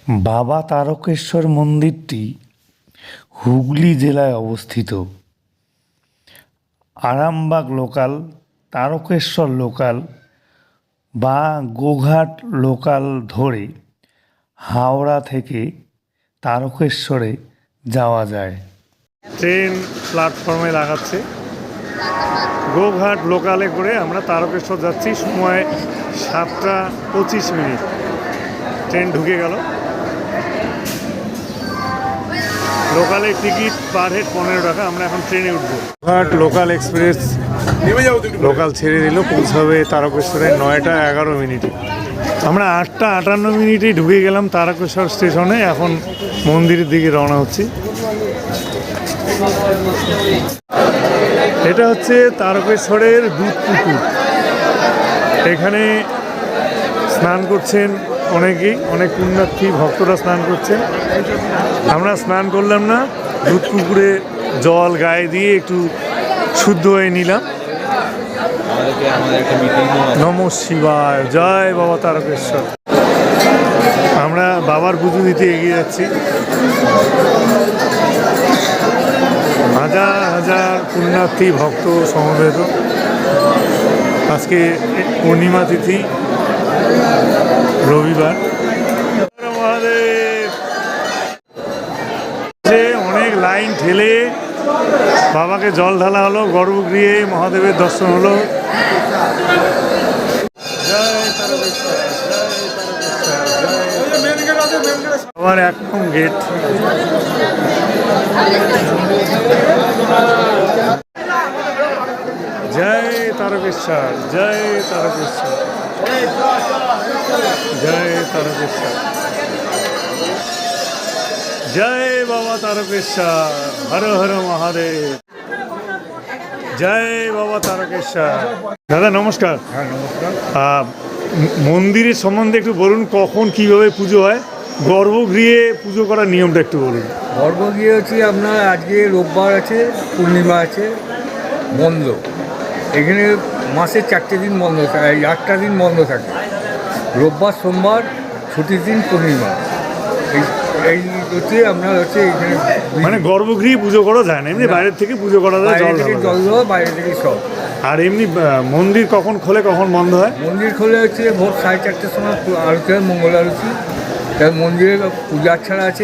বাবা তারকেশ্বর মন্দিরটি হুগলি জেলায় অবস্থিত। আরামবাগ লোকাল, তারকেশ্বর লোকাল বা গোঘাট লোকাল ধরে হাওড়া থেকে তারকেশ্বরে যাওয়া যায়। ট্রেন প্ল্যাটফর্মে লাগাচ্ছে। গোঘাট লোকালে করে আমরা তারকেশ্বর যাচ্ছি। সময় 7টা 25। ট্রেন ঢুকে গেল। লোকালের টিকিট পার হেড 15 টাকা। আমরা এখন ট্রেনে উঠবো। গোঘাট লোকাল এক্সপ্রেস লোকাল ছেড়ে দিল, পৌঁছাবে তারকেশ্বরে 9টা 11 আমরা 8টা 58 ঢুকে গেলাম তারকেশ্বর স্টেশনে। এখন মন্দিরের দিকে রওনা হচ্ছি। এটা হচ্ছে তারকেশ্বরের দুধ পুকুর। এখানে স্নান করছেন অনেকেই, অনেক পুণ্যার্থী ভক্তরা স্নান করছেন। আমরা স্নান করলাম না, দুধ পুকুরে জল গায়ে দিয়ে একটু শুদ্ধ হয়ে নিলাম। নমঃ শিবায়, জয় বাবা তারকেশ্বর। আমরা বাবার পুজো দিতে এগিয়ে যাচ্ছি। হাজার হাজার পুণ্যার্থী ভক্ত সমবেত। আজকে পূর্ণিমা তিথি, রবিবার। অনেক লাইন ঠেলে বাবাকে জল ঢালা হলো, গর্ভগৃহে মহাদেবের দর্শন হলো। আবার একদম গেট। জয় তারকেশ্বর, জয় তারকেশ্বর, জয় তারকেশ্বর, জয় বাবা তারকেশ্বর, হর হর মহাদেব, জয় বাবা তারকেশ্বর। দাদা নমস্কার। হ্যাঁ নমস্কার। মন্দিরের সম্বন্ধে একটু বলুন, কখন কিভাবে পুজো হয়, গর্ভগৃহে পুজো করার নিয়মটা একটু বলুন। গর্ভগৃহে হচ্ছে আপনার আজকে রোববার আছে, পূর্ণিমা আছে, বন্ধ। এখানে মাসে 4টে দিন বন্ধ থাকে, 8টা দিন বন্ধ থাকে। রোববার, সোমবার, ছুটির দিন, পূর্ণিমা। এই হচ্ছে আপনার হচ্ছে এখানে মানে গর্ভগৃহে পুজো করা যায় না, এমনি বাইরের থেকে পুজো করা যায়, বাইরে থেকে জল দেওয়া, বাইরে থেকে সব। আর এমনি মন্দির কখন খোলে, কখন বন্ধ হয়? মন্দির খোলে হচ্ছে ভোর 4:30টার সময় আরতি হয়, মঙ্গল আরতি। তার মন্দিরে পূজা ছাড়া আছে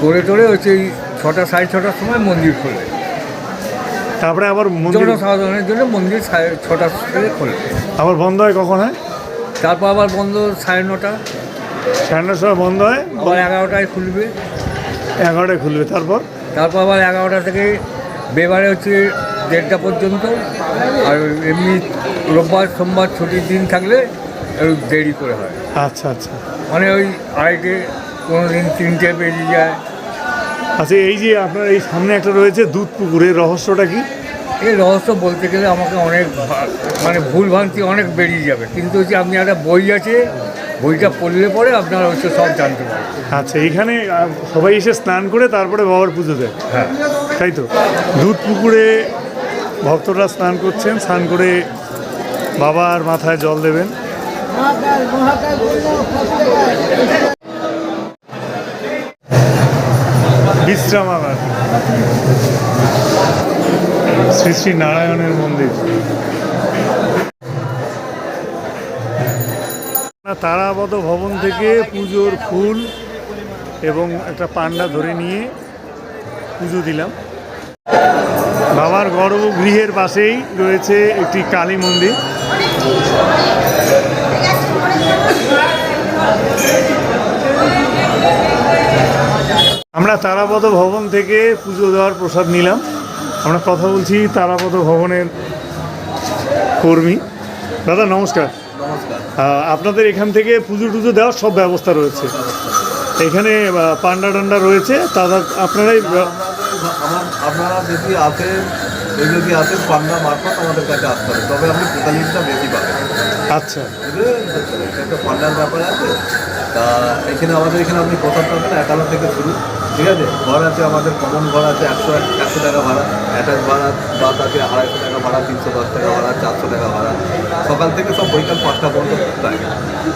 করে টোরে হচ্ছে এই 6টা 6:30টার সময় মন্দির খোলে। তারপরে আবার মন্দির জনসাধারণের জন্য মন্দির 6টা থেকে খোলে। আবার বন্ধ হয় কখন হয়? তারপর আবার বন্ধ 9:30। 9:30 সময় বন্ধ হয়, আবার 11টায় খুলবে। 11টায় খুলবে। তারপর আবার 11টা থেকে বেবারে হচ্ছে 1:30 পর্যন্ত। আর এমনি রোববার, সোমবার ছুটির দিন থাকলে একটু দেরি করে হয়। আচ্ছা আচ্ছা। মানে ওই 2:30, কোনো দিন 3টে বেরিয়ে যায়। আচ্ছা, এই যে আপনার এই সামনে একটা রয়েছে দুধ পুকুরের রহস্যটা কি? এই রহস্য বলতে গেলে আমাকে অনেক মানে ভুলভ্রান্তি অনেক বেরিয়ে যাবে, কিন্তু হচ্ছে আপনি একটা বই আছে, বইটা পড়লে পরে আপনারা হচ্ছে সব জানতে পারবেন। আচ্ছা, এখানে সবাই এসে স্নান করে তারপরে বাবার পুজো দেয়, হ্যাঁ তাই তো? দুধ পুকুরে ভক্তরা স্নান করছেন, স্নান করে বাবার মাথায় জল দেবেন। বিশ্রামাগার, শ্রী শ্রী নারায়ণের মন্দির। তারাপদ ভবন থেকে পুজোর ফুল এবং একটা পান্ডা ধরে নিয়ে পুজো দিলাম। বাবার গর্ভগৃহের পাশেই রয়েছে একটি কালী মন্দির। আমরা তারাপদ ভবন থেকে পুজো দেওয়ার প্রসাদ নিলাম। আমরা কথা বলছি তারাপদ ভবনের কর্মী। দাদা নমস্কার। আপনাদের এখান থেকে পুজো টুজো দেওয়ার সব ব্যবস্থা রয়েছে? এখানে পান্ডা টান্ডা রয়েছে, তারা আপনারাই আপনারা যদি আসেন পান্ডা মারফত আমাদের কাছে আসতে হবে, তবে আপনি টোটালিটা বেশি পাবেন। আচ্ছা, একটা পান্ডার ব্যাপার আছে, তা এখানে আমাদের এখানে আপনি প্রসাদ পাবেন 51 থেকে শুরু, ঠিক আছে। ঘর আছে আমাদের, কমন ঘর আছে 100 টাকা ভাড়া, অ্যাটাচ ভাড়া বাদ আছে 250 টাকা ভাড়া, 310 টাকা ভাড়া, 400 টাকা ভাড়া। সকাল থেকে সব বৈকাল 5টা পর্যন্ত থাকে।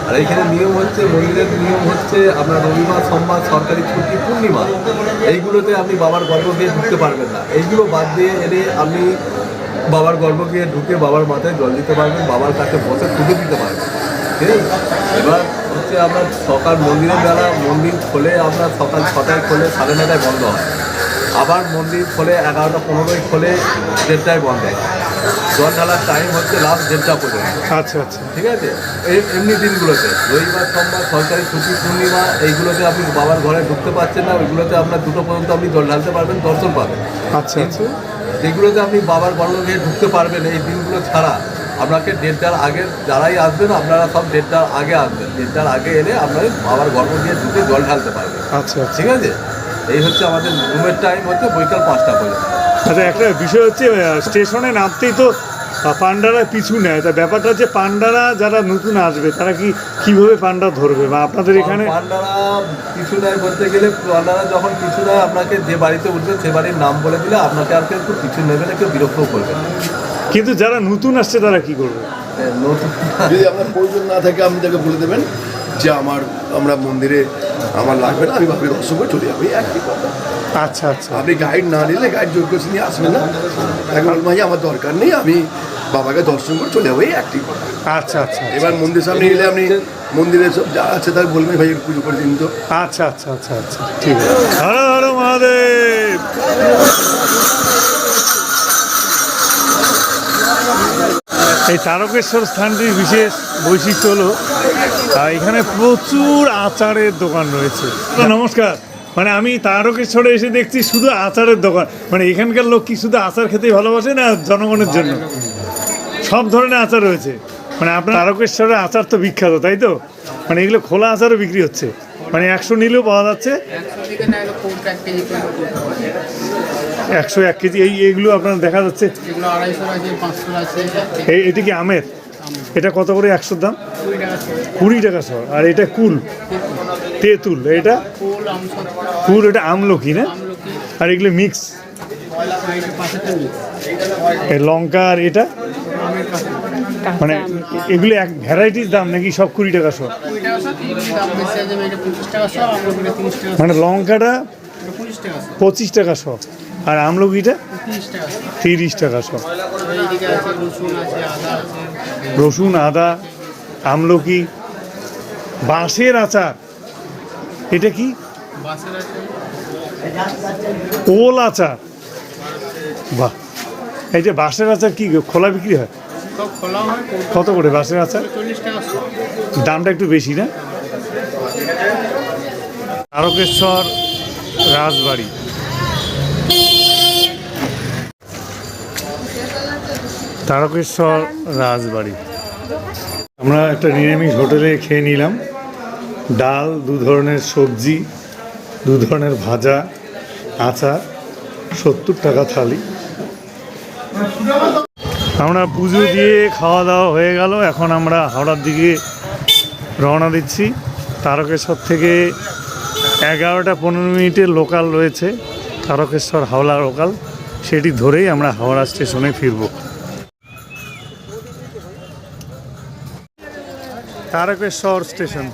আর এইখানে নিয়ম হচ্ছে, মন্দিরের নিয়ম হচ্ছে আপনার রবিবার, সোমবার, সরকারি ছুটি, পূর্ণিমা, এইগুলোতে আপনি বাবার গর্ভ দিয়ে ঢুকতে পারবেন না। এইগুলো বাদ দিয়ে এলে আপনি বাবার গর্ভ দিয়ে ঢুকে বাবার মাথায় জল দিতে পারবেন, বাবার কাছে বসে পুজো দিতে পারবেন, ঠিক আছে। এবার হচ্ছে আপনার সকাল মন্দিরের বেলা, মন্দির খোলে আপনার সকাল 6টায় খোলে, 9:30 বন্ধ হয়। আবার মন্দির খোলে 11:15 খোলে, 1:30 বন্ধ হয়। জল ঢালার টাইম হচ্ছে লাস্ট 1:30 পর্যন্ত, আচ্ছা আচ্ছা ঠিক আছে। এমনি দিনগুলোতে রবিবার, সোমবার, সরকারি ছুটি, পূর্ণিমা, এইগুলোতে আপনি বাবার ঘরে ঢুকতে পারছেন না। ওইগুলোতে আপনার 2টো পর্যন্ত আপনি জল ঢালতে পারবেন, দর্শন পাবেন। আচ্ছা কিন্তু যেগুলোতে আপনি বাবার গর্ভ দিয়ে ঢুকতে পারবেন, এই দিনগুলো ছাড়া আপনাকে 1:30টার আগে যারাই আসবেন, আপনারা সব 1:30টার আগে আসবেন। 1:30টার আগে এলে আপনারা বাবার গর্ভ দিয়ে ঢুকে জল ঢালতে পারবেন, আচ্ছা আচ্ছা ঠিক আছে। এই হচ্ছে আমাদের রুমের টাইম হচ্ছে বৈকাল 5টা পর্যন্ত। আচ্ছা, একটা বিষয় হচ্ছে স্টেশনে নামতেই তো পান্ডারা পিছু নেয়, তা ব্যাপারটা হচ্ছে পান্ডারা যারা নতুন আসবে তারা কিভাবে পান্ডা ধরবে, বা আপনাদের এখানে পান্ডারা পিছু নেয় বলতে গেলে, পান্ডারা যখন পিছু নেয় আপনাকে যে বাড়িতে উঠবেন সে বাড়ির নাম বলে দিলে আপনাকে আর কেউ পিছু নেবে না, কেউ বিরক্তও করবে না। কিন্তু যারা নতুন আসছে তারা কি করবে? নতুন যদি আপনার প্রয়োজন না থাকে আপনি তাকে বলে দেবেন যে আমরা মন্দিরে আমার লাগবে না, আমি বাপের দর্শন করে চলে যাবো, এই একই কথা। আচ্ছা আচ্ছা আপনি গাইড না নিলে, গাইড জোর করে নিয়ে আসবেন না, তাকে বলবেন ভাই আমার দরকার নেই, আমি বাবাকে দর্শন করে চলে যাবো, এই একই কথা। আচ্ছা আচ্ছা এবার মন্দির সামনে এলে আপনি মন্দিরে সব যা আছে তাকে বলবেন ভাই একটু পুজো করে দিন তো। আচ্ছা আচ্ছা আচ্ছা আচ্ছা ঠিক আছে। হর হর মহাদেব। এই তারকেশ্বর স্থানটির বিশেষ বৈশিষ্ট্য হলো এখানে প্রচুর আচারের দোকান রয়েছে। নমস্কার, মানে আমি তারকেশ্বরে এসে দেখছি শুধু আচারের দোকান, মানে এখানকার লোক কি শুধু আচার খেতেই ভালোবাসে না জনগণের জন্য সব ধরনের আচার রয়েছে? মানে আপনার তারকেশ্বরের আচার তো বিখ্যাত, তাই তো? মানে এগুলো খোলা আচারও বিক্রি হচ্ছে, মানে 100 নিলেও পাওয়া যাচ্ছে, 101 কেজি। এইগুলো আপনার দেখা যাচ্ছে এটি কি আমের? এটা কত করে 100 দাম? 20 টাকা শ। আর এটা কুল, তেঁতুল, এটা কুল, এটা আমলকি না? আর এগুলো মিক্স, লঙ্কা, আর এটা মানে এগুলো এক ভ্যারাইটির দাম নাকি সব 20 টাকা শ? মানে লঙ্কাটা 25 টাকা শ, আর আমলকিটা 30 টাকা শ। রসুন, আদা, আমলকি, বাঁশের আচার, এটা কি? ওল আচার, বাহ। এই যে বাঁশের আচার কি খোলা বিক্রি হয়? কত করে বাঁশের আচার? দামটা একটু বেশি না? তারকেশ্বর রাজবাড়ি, তারকেশ্বর রাজবাড়ি। আমরা একটা নিরামিষ হোটেলে খেয়ে নিলাম, ডাল, 2 ধরনের সবজি, 2 ধরনের ভাজা, আচার, 70 টাকা থালি। আমরা পুজো দিয়ে খাওয়া দাওয়া হয়ে গেল, এখন আমরা হাওড়ার দিকে রওনা দিচ্ছি। তারকেশ্বর থেকে 11:15 লোকাল রয়েছে, তারকেশ্বর হাওড়া লোকাল, সেটি ধরেই আমরা হাওড়া স্টেশনে ফিরব। তারকেশ্বর স্টেশন।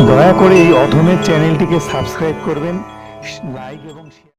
দয়া করে এই অধমের চ্যানেলটিকে সাবস্ক্রাইব করবেন, লাইক এবং